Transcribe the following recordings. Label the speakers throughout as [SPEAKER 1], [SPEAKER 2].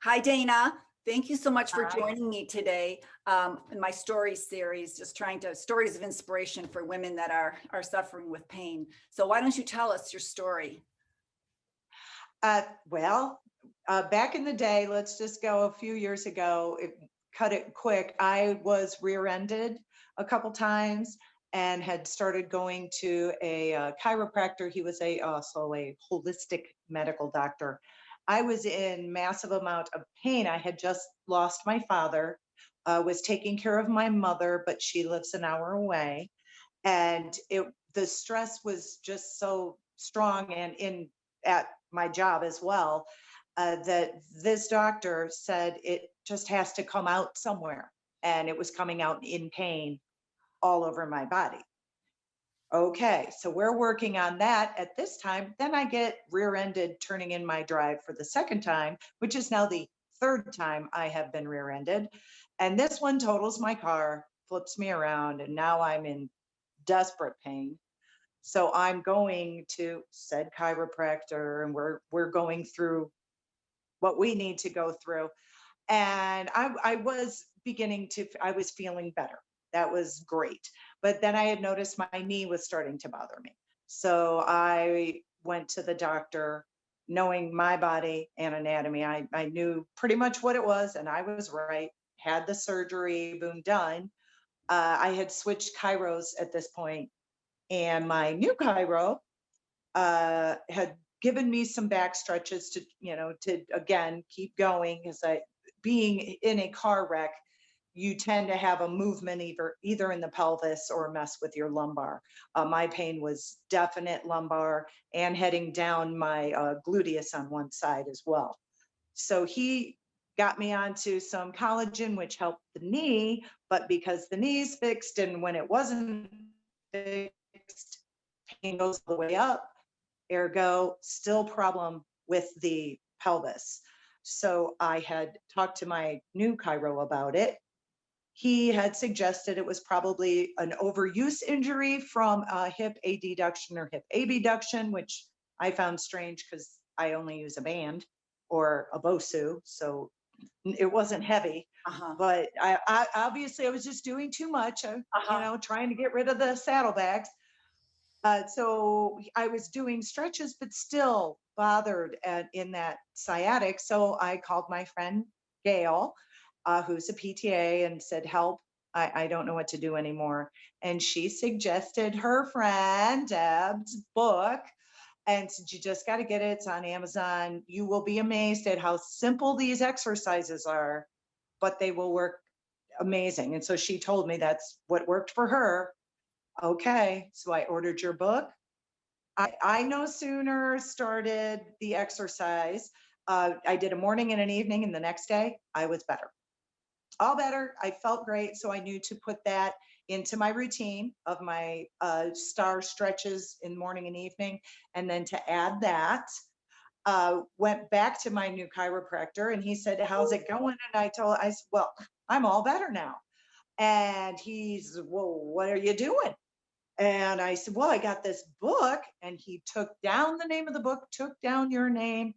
[SPEAKER 1] Hi, Dana. Thank you so much for
[SPEAKER 2] Hi.
[SPEAKER 1] joining me today in my story series, just trying to stories of inspiration for women that are suffering with pain. So why don't you tell us your story?
[SPEAKER 2] Well, back in the day, let's just go a few years ago, cut it quick. I was rear-ended a couple times and had started going to a chiropractor. He was also a holistic medical doctor. I was in massive amount of pain. I had just lost my father, was taking care of my mother, but she lives an hour away. And the stress was just so strong and in at my job as well, that this doctor said it just has to come out somewhere, and it was coming out in pain all over my body. Okay, so we're working on that at this time. Then I get rear-ended turning in my drive for the second time, which is now the third time I have been rear-ended, and this one totals my car, flips me around, and now I'm in desperate pain. So I'm going to said chiropractor, and we're going through what we need to go through. And I was I was feeling better. That was great. But then I had noticed my knee was starting to bother me. So I went to the doctor knowing my body and anatomy. I knew pretty much what it was, and I was right. Had the surgery, boom, done. I had switched chiros at this point, and my new chiro had given me some back stretches to, to again keep going, because I, being in a car wreck, you tend to have a movement either in the pelvis or mess with your lumbar. My pain was definite lumbar and heading down my gluteus on one side as well. So he got me onto some collagen, which helped the knee, but because the knee's fixed and when it wasn't fixed, pain goes all the way up, ergo still problem with the pelvis. So I had talked to my new chiro about it. He had suggested it was probably an overuse injury from a hip adduction or hip abduction, which I found strange because I only use a band or a Bosu, so it wasn't heavy.
[SPEAKER 1] Uh-huh.
[SPEAKER 2] But I obviously I was just doing too much,
[SPEAKER 1] Uh-huh.
[SPEAKER 2] trying to get rid of the saddlebags. So I was doing stretches, but still bothered in that sciatic. So I called my friend Gail, who's a PTA, and said, "Help! I don't know what to do anymore." And she suggested her friend Deb's book, and said, "You just got to get it. It's on Amazon. You will be amazed at how simple these exercises are, but they will work amazing." And so she told me that's what worked for her. Okay, so I ordered your book. I no sooner started the exercise. I did a morning and an evening, and the next day I was better. All better. I felt great. So I knew to put that into my routine of my star stretches in morning and evening. And then to add that, went back to my new chiropractor, and he said, "How's it going?" And I said, "Well, I'm all better now." And he's, "Well, what are you doing?" And I said, "Well, I got this book." And he took down the name of the book, took down your name.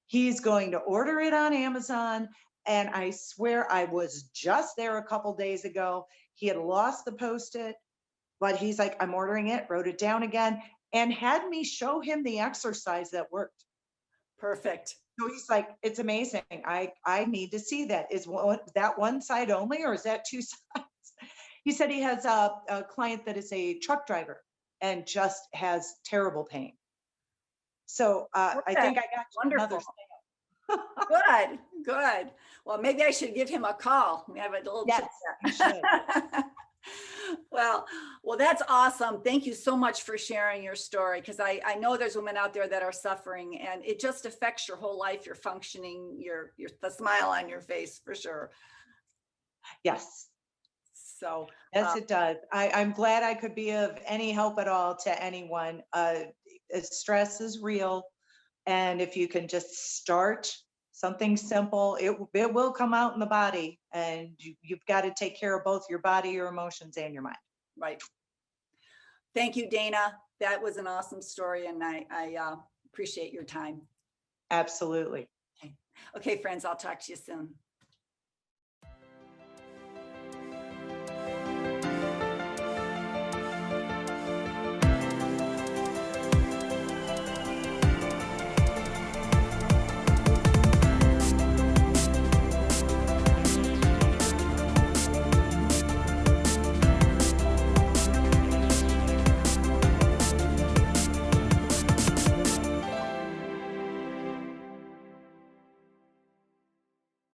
[SPEAKER 2] He's going to order it on Amazon. And I swear I was just there a couple days ago. He had lost the post-it, but he's like, "I'm ordering it," wrote it down again, and had me show him the exercise that worked.
[SPEAKER 1] Perfect.
[SPEAKER 2] So he's like, "It's amazing. I need to see that. Is that one side only, or is that two sides?" He said he has a client that is a truck driver and just has terrible pain. So I
[SPEAKER 1] Perfect.
[SPEAKER 2] think I got you another
[SPEAKER 1] Wonderful.
[SPEAKER 2] sale.
[SPEAKER 1] Good. Good. Well, maybe I should give him a call. We have a little
[SPEAKER 2] Yes,
[SPEAKER 1] chit
[SPEAKER 2] you should.
[SPEAKER 1] chat. Well, that's awesome. Thank you so much for sharing your story, because I know there's women out there that are suffering, and it just affects your whole life, your functioning, your the smile on your face for sure.
[SPEAKER 2] Yes,
[SPEAKER 1] So
[SPEAKER 2] yes, it does. I'm glad I could be of any help at all to anyone. Stress is real. And if you can just start something simple, it will come out in the body. And you've got to take care of both your body, your emotions, and your mind.
[SPEAKER 1] right. Thank you, Dana. That was an awesome story, and I appreciate your time.
[SPEAKER 2] Absolutely.
[SPEAKER 1] Okay. Okay, friends, I'll talk to you soon.